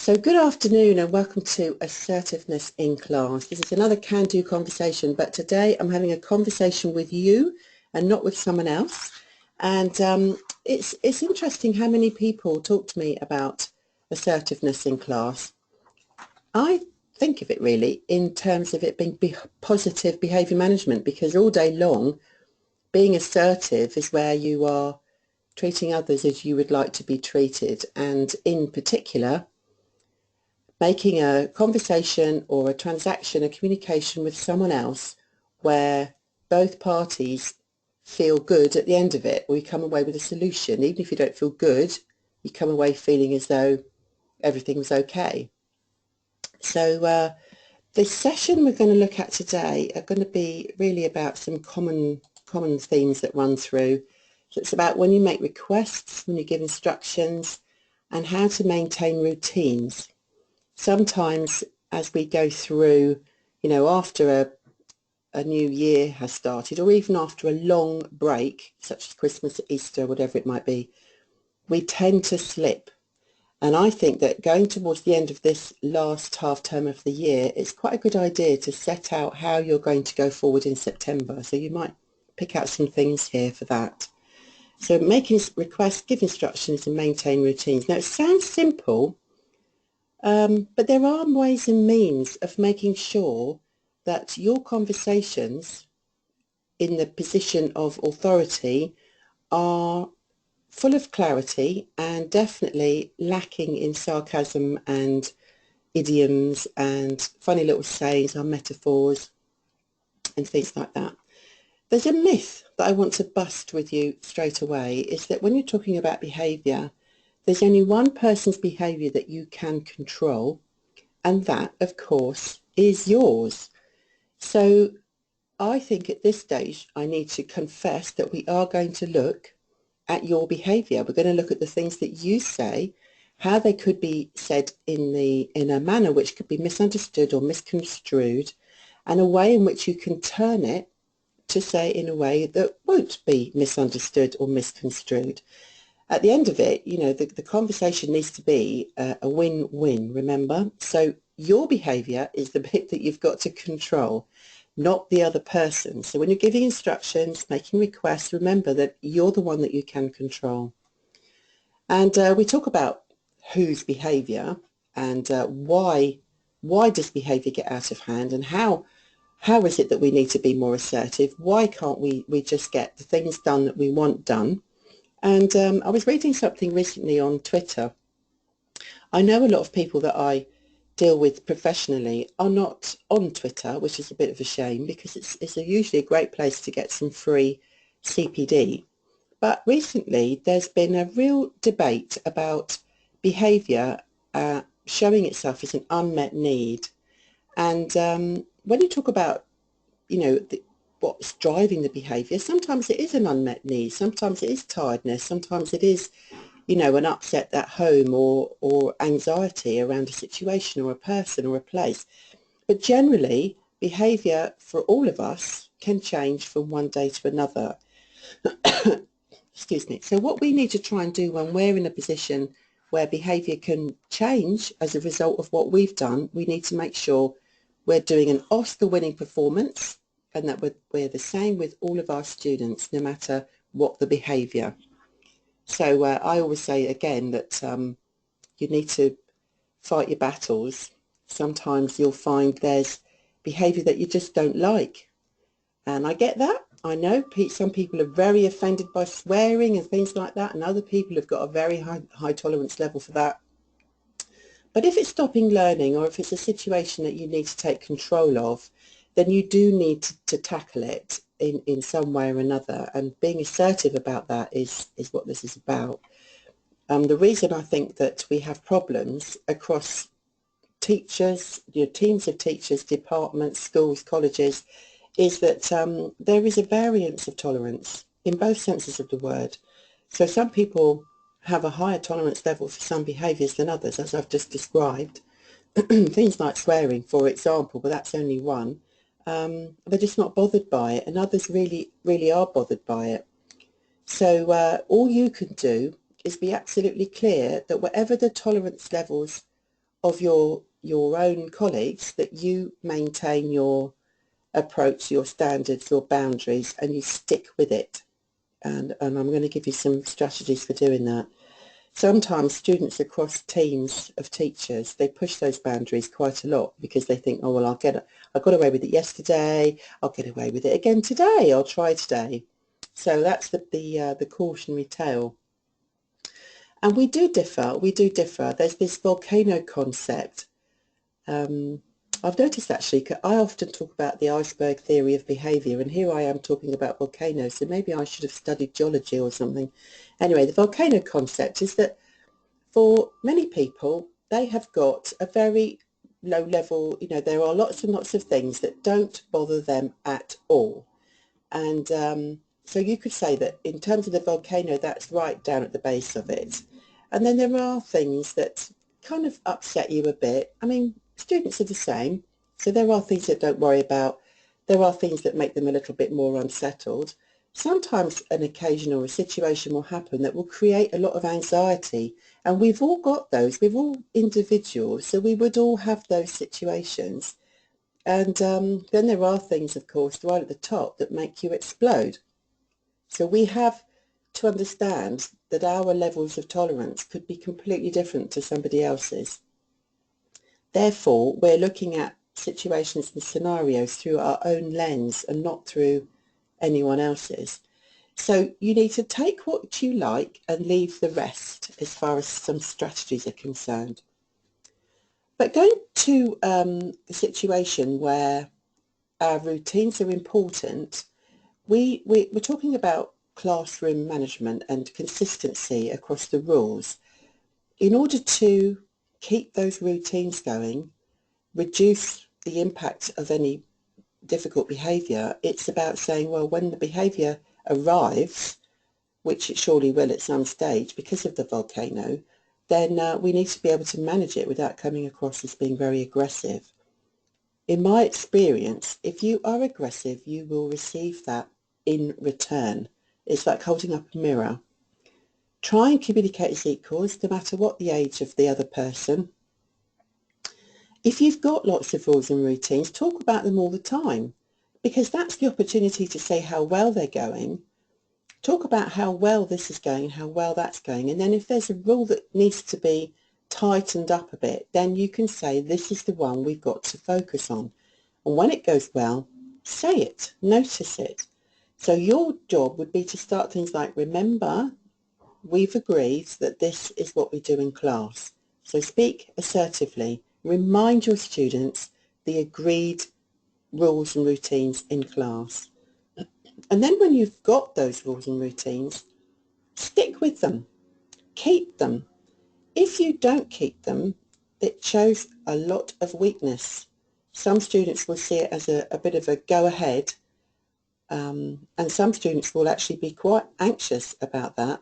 So good afternoon and welcome to Assertiveness in Class. This is another can-do conversation, but today I'm having a conversation with you and not with someone else. And it's interesting how many people talk to me about assertiveness in class. I think of it really in terms of it being positive behaviour management, because all day long being assertive is where you are treating others as you would like to be treated, and in particular making a conversation or a transaction, a communication with someone else where both parties feel good at the end of it, or you come away with a solution. Even if you don't feel good, you come away feeling as though everything was okay. So the session we're going to look at today are going to be really about some common themes that run through. So it's about when you make requests, when you give instructions, and how to maintain routines. Sometimes as we go through, after a new year has started, or even after a long break, such as Christmas, Easter, whatever it might be, we tend to slip. And I think that going towards the end of this last half term of the year, it's quite a good idea to set out how you're going to go forward in September. So you might pick out some things here for that. So making requests, give instructions, and maintain routines. Now it sounds simple, but there are ways and means of making sure that your conversations in the position of authority are full of clarity and definitely lacking in sarcasm and idioms and funny little sayings or metaphors and things like that. There's a myth that I want to bust with you straight away, is that when you're talking about behaviour, there's only one person's behaviour that you can control, and that, of course, is yours. So I think at this stage I need to confess that we are going to look at your behaviour. We're going to look at the things that you say, how they could be said in a manner which could be misunderstood or misconstrued, and a way in which you can turn it to say in a way that won't be misunderstood or misconstrued. At the end of it, the conversation needs to be a win-win, remember? So your behaviour is the bit that you've got to control, not the other person. So when you're giving instructions, making requests, remember that you're the one that you can control. And we talk about whose behaviour and why does behaviour get out of hand, and how is it that we need to be more assertive? Why can't we just get the things done that we want done? And I was reading something recently on Twitter. I know a lot of people that I deal with professionally are not on Twitter, which is a bit of a shame, because it's usually a great place to get some free CPD. But recently there's been a real debate about behaviour showing itself as an unmet need. And when you talk about, what's driving the behaviour, sometimes it is an unmet need, sometimes it is tiredness, sometimes it is, an upset at home or anxiety around a situation or a person or a place. But generally, behaviour for all of us can change from one day to another. Excuse me. So what we need to try and do when we're in a position where behaviour can change as a result of what we've done, we need to make sure we're doing an Oscar-winning performance, and that we're the same with all of our students, no matter what the behaviour. So I always say again that you need to fight your battles. Sometimes you'll find there's behaviour that you just don't like. And I get that. I know some people are very offended by swearing and things like that, and other people have got a very high tolerance level for that. But if it's stopping learning, or if it's a situation that you need to take control of, then you do need to tackle it in some way or another. And being assertive about that is what this is about. The reason I think that we have problems across teachers, teams of teachers, departments, schools, colleges, is that there is a variance of tolerance in both senses of the word. So some people have a higher tolerance level for some behaviours than others, as I've just described. Things like swearing, for example, but that's only one. They're just not bothered by it, and others really, really are bothered by it. So all you can do is be absolutely clear that whatever the tolerance levels of your own colleagues that you maintain your approach, your standards, your boundaries, and you stick with it. And I'm going to give you some strategies for doing that. Sometimes students across teams of teachers, they push those boundaries quite a lot because they think, oh, well, I got away with it yesterday, I'll get away with it again today, I'll try today. So that's the cautionary tale. And we do differ. There's this volcano concept. I've noticed actually, I often talk about the iceberg theory of behaviour, and here I am talking about volcanoes, so maybe I should have studied geology or something. Anyway, the volcano concept is that for many people, they have got a very low level, there are lots and lots of things that don't bother them at all. And so you could say that in terms of the volcano, that's right down at the base of it. And then there are things that kind of upset you a bit. I mean, students are the same. So there are things that don't worry about. There are things that make them a little bit more unsettled. Sometimes an occasion or a situation will happen that will create a lot of anxiety. And we've all got those. We're all individuals. So we would all have those situations. And then there are things, of course, right at the top that make you explode. So we have to understand that our levels of tolerance could be completely different to somebody else's. Therefore, we're looking at situations and scenarios through our own lens and not through anyone else's. So you need to take what you like and leave the rest as far as some strategies are concerned. But going to a situation where our routines are important, we're talking about classroom management and consistency across the rules. In order to keep those routines going, reduce the impact of any difficult behaviour, it's about saying, well, when the behaviour arrives, which it surely will at some stage because of the volcano, then we need to be able to manage it without coming across as being very aggressive. In my experience, if you are aggressive, you will receive that in return. It's like holding up a mirror. Try and communicate as equals, no matter what the age of the other person. If you've got lots of rules and routines, talk about them all the time, because that's the opportunity to say how well they're going. Talk about how well this is going, how well that's going, and then if there's a rule that needs to be tightened up a bit, then you can say this is the one we've got to focus on. And when it goes well, say it, notice it. So your job would be to start things like, remember, we've agreed that this is what we do in class. So speak assertively. Remind your students the agreed rules and routines in class. And then when you've got those rules and routines, stick with them. Keep them. If you don't keep them, it shows a lot of weakness. Some students will see it as a bit of a go-ahead, and some students will actually be quite anxious about that.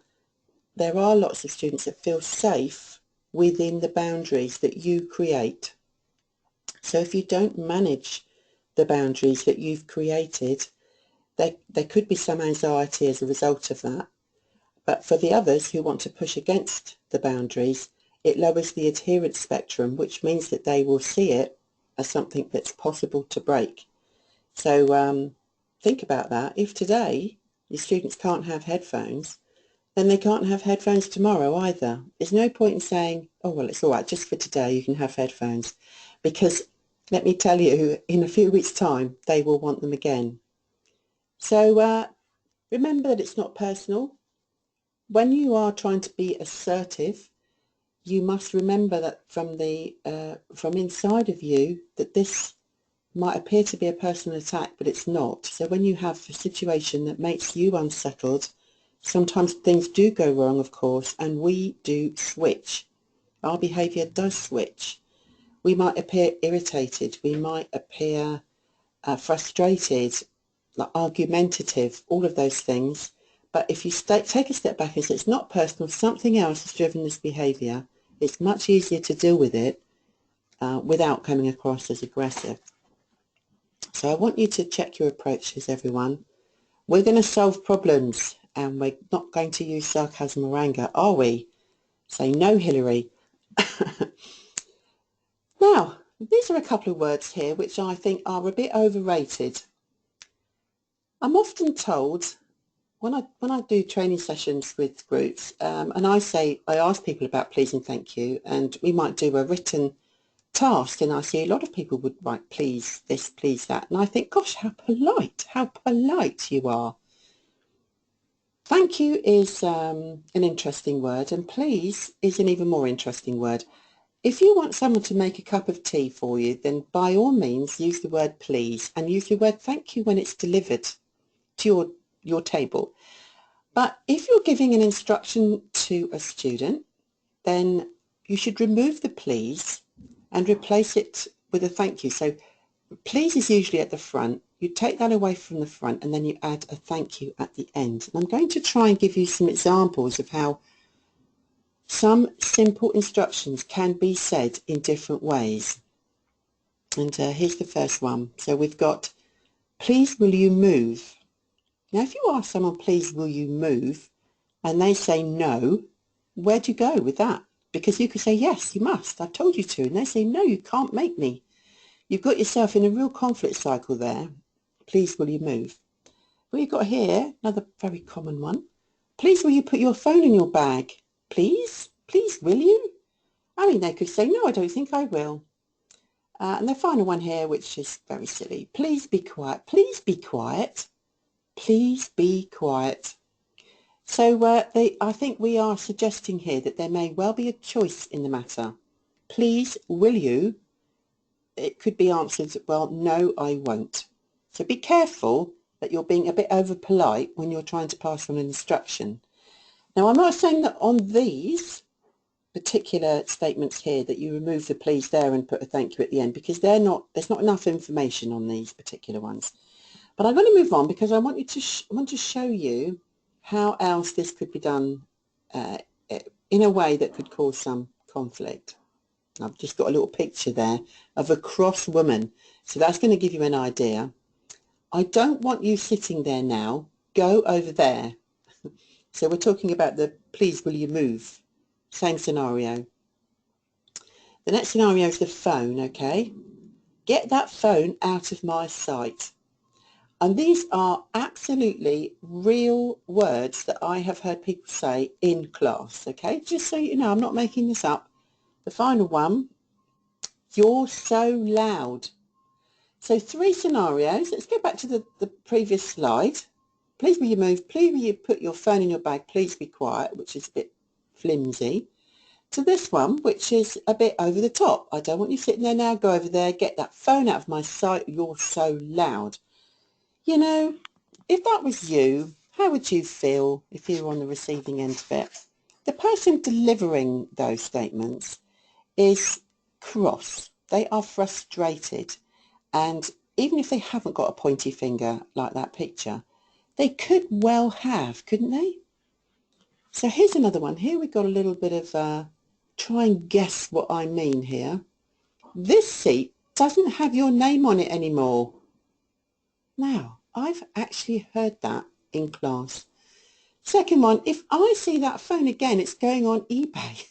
There are lots of students that feel safe within the boundaries that you create. So if you don't manage the boundaries that you've created, there could be some anxiety as a result of that. But for the others who want to push against the boundaries, it lowers the adherence spectrum, which means that they will see it as something that's possible to break. So think about that. If today your students can't have headphones, then they can't have headphones tomorrow either. There's no point in saying, oh, well, it's all right, just for today you can have headphones. Because let me tell you, in a few weeks' time, they will want them again. So remember that it's not personal. When you are trying to be assertive, you must remember that from inside of you that this might appear to be a personal attack, but it's not. So when you have a situation that makes you unsettled, sometimes things do go wrong, of course, and we do switch. Our behaviour does switch. We might appear irritated. We might appear frustrated, like argumentative, all of those things. But if you take a step back and say it's not personal, something else has driven this behaviour, it's much easier to deal with it without coming across as aggressive. So I want you to check your approaches, everyone. We're going to solve problems and we're not going to use sarcasm or anger, are we? Say no, Hilary. Now, these are a couple of words here which I think are a bit overrated. I'm often told when I do training sessions with groups, and I ask people about please and thank you, and we might do a written task, and I see a lot of people would write please this, please that, and I think, gosh, how polite you are. Thank you is an interesting word, and please is an even more interesting word. If you want someone to make a cup of tea for you, then by all means use the word please and use the word thank you when it's delivered to your table. But if you're giving an instruction to a student, then you should remove the please and replace it with a thank you. So please is usually at the front. You take that away from the front and then you add a thank you at the end. And I'm going to try and give you some examples of how some simple instructions can be said in different ways. And here's the first one. So we've got, please will you move? Now if you ask someone, please will you move, and they say no, where do you go with that? Because you could say, yes, you must, I've told you to. And they say, no, you can't make me. You've got yourself in a real conflict cycle there. Please will you move? Well, you've got here another very common one. Please will you put your phone in your bag? Please? Please will you? I mean, they could say, no, I don't think I will. And the final one here, which is very silly. Please be quiet. Please be quiet. Please be quiet. So I think we are suggesting here that there may well be a choice in the matter. Please, will you? It could be answered, well, no, I won't. So be careful that you're being a bit over polite when you're trying to pass on an instruction. Now, I'm not saying that on these particular statements here that you remove the please there and put a thank you at the end, because there's not enough information on these particular ones. But I'm going to move on because I want to show you how else this could be done in a way that could cause some conflict. I've just got a little picture there of a cross woman, so that's going to give you an idea. I don't want you sitting there now. Go over there. So we're talking about the please will you move. Same scenario. The next scenario is the phone, okay? Get that phone out of my sight. And these are absolutely real words that I have heard people say in class, okay? Just so you know, I'm not making this up. The final one, you're so loud. So 3 scenarios. Let's go back to the previous slide. Please will you move? Please will you put your phone in your bag? Please be quiet, which is a bit flimsy. To this one, which is a bit over the top. I don't want you sitting there now. Go over there. Get that phone out of my sight. You're so loud. You know, if that was you, how would you feel if you were on the receiving end of it? The person delivering those statements is cross. They are frustrated. And even if they haven't got a pointy finger like that picture, they could well have, couldn't they? So here's another one. Here we've got a little bit of try and guess what I mean here. This seat doesn't have your name on it anymore. Now, I've actually heard that in class. Second one, if I see that phone again, it's going on eBay.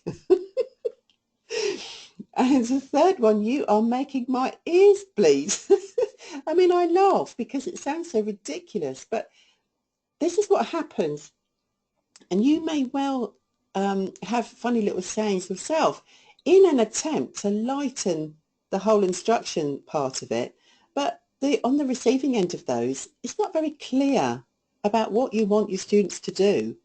And the third one, you are making my ears bleed. I mean, I laugh because it sounds so ridiculous, but this is what happens. And you may well have funny little sayings yourself in an attempt to lighten the whole instruction part of it. But on the receiving end of those, it's not very clear about what you want your students to do.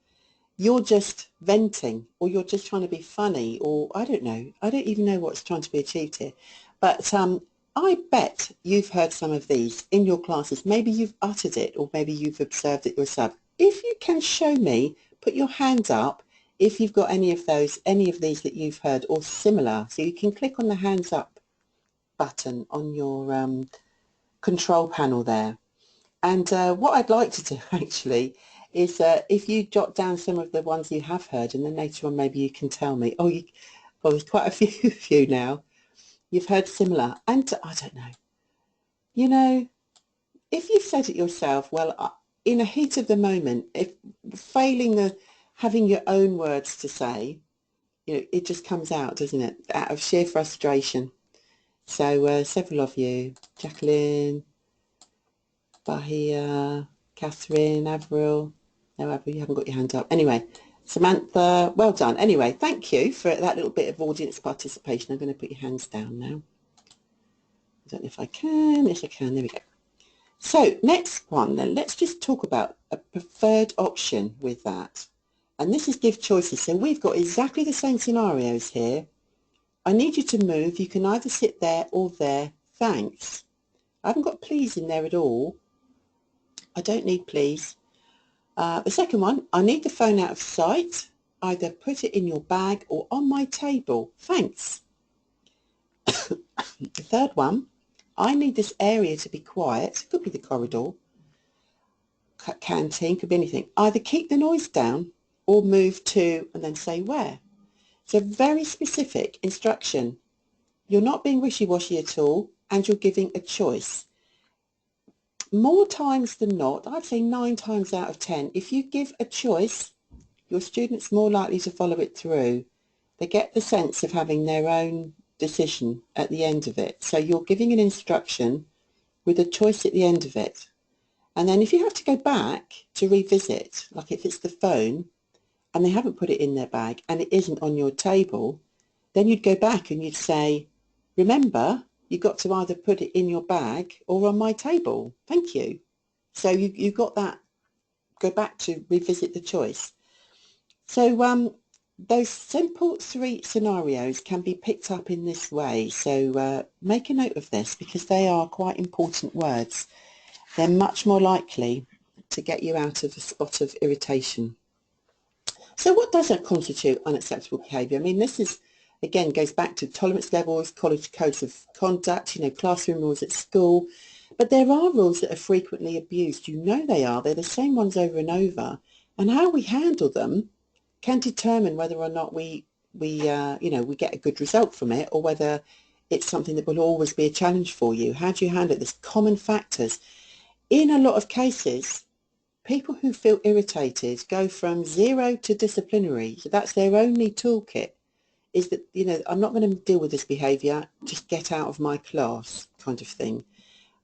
You're just venting, or you're just trying to be funny, or I don't know. I don't even know what's trying to be achieved here. But I bet you've heard some of these in your classes. Maybe you've uttered it, or maybe you've observed it yourself. If you can show me, put your hand up if you've got any of these that you've heard or similar. So you can click on the hands up button on your control panel there. And what I'd like to do actually is if you jot down some of the ones you have heard, and then later on maybe you can tell me, oh, there's quite a few of you now. You've heard similar, and I don't know. You know, if you've said it yourself, well, in a heat of the moment, if having your own words to say, you know, it just comes out, doesn't it, out of sheer frustration. So several of you, Jacqueline, Bahia, Catherine, Avril. No, Avril, you haven't got your hand up. Anyway, Samantha, well done. Anyway, thank you for that little bit of audience participation. I'm going to put your hands down now. I don't know if I can. Yes, I can. There we go. So next one then, let's just talk about a preferred option with that. And this is give choices. So we've got exactly the same scenarios here. I need you to move. You can either sit there or there. Thanks. I haven't got please in there at all. I don't need please. The second one, I need the phone out of sight. Either put it in your bag or on my table. Thanks. The third one, I need this area to be quiet. Could be the corridor, canteen, could be anything. Either keep the noise down or move to, and then say where. So very specific instruction. You're not being wishy-washy at all, and you're giving a choice. More times than not, I'd say 9 times out of 10, if you give a choice, your students more likely to follow it through. They get the sense of having their own decision at the end of it. So you're giving an instruction with a choice at the end of it. And then if you have to go back to revisit, like if it's the phone and they haven't put it in their bag and it isn't on your table, then you'd go back and you'd say, remember, you've got to either put it in your bag or on my table. Thank you. So you've got that, go back to revisit the choice. So those simple 3 scenarios can be picked up in this way. So make a note of this because they are quite important words. They're much more likely to get you out of a spot of irritation. So what does constitute unacceptable behaviour? I mean, this is, again, goes back to tolerance levels, college codes of conduct, classroom rules at school. But there are rules that are frequently abused. You know they are. They're the same ones over and over. And how we handle them can determine whether or not we get a good result from it, or whether it's something that will always be a challenge for you. How do you handle it? There's common factors. In a lot of cases, people who feel irritated go from 0 to disciplinary. So that's their only toolkit, is that, I'm not going to deal with this behaviour, just get out of my class kind of thing.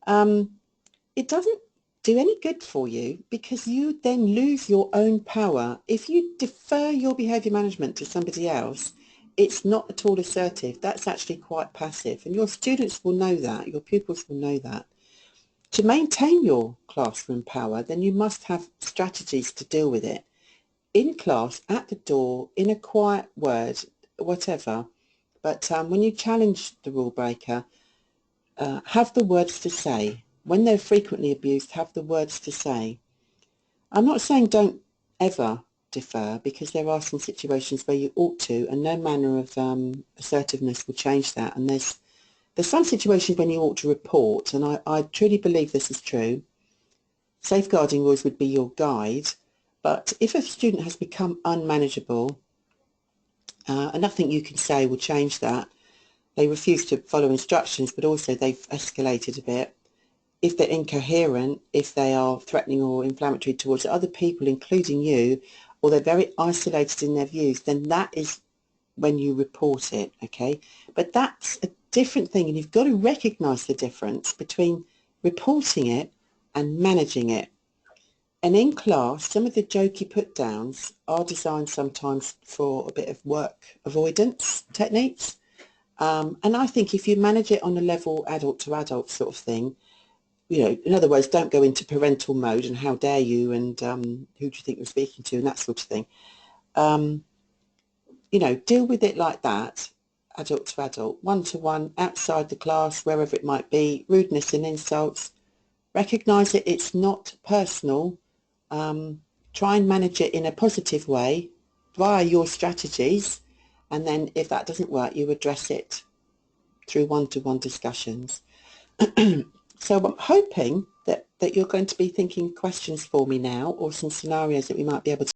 It doesn't do any good for you because you then lose your own power. If you defer your behaviour management to somebody else, it's not at all assertive. That's actually quite passive. And your students will know that, your pupils will know that. To maintain your classroom power, then you must have strategies to deal with it. In class, at the door, in a quiet word, whatever. But when you challenge the rule breaker, have the words to say. When they're frequently abused, have the words to say. I'm not saying don't ever defer, because there are some situations where you ought to, and no manner of assertiveness will change that. And there's some situations when you ought to report, and I truly believe this is true. Safeguarding rules would be your guide, but if a student has become unmanageable, and nothing you can say will change that, they refuse to follow instructions, but also they've escalated a bit. If they're incoherent, if they are threatening or inflammatory towards other people, including you, or they're very isolated in their views, then that is when you report it, okay? But that's a different thing, and you've got to recognise the difference between reporting it and managing it. And in class, some of the jokey put-downs are designed sometimes for a bit of work avoidance techniques. And I think if you manage it on a level adult to adult sort of thing, in other words, don't go into parental mode and how dare you and who do you think you're speaking to and that sort of thing. Deal with it like that, adult to adult, one-to-one, outside the class, wherever it might be, rudeness and insults. Recognise it, it's not personal. Try and manage it in a positive way via your strategies, and then if that doesn't work, you address it through one-to-one discussions. So I'm hoping that you're going to be thinking questions for me now, or some scenarios that we might be able to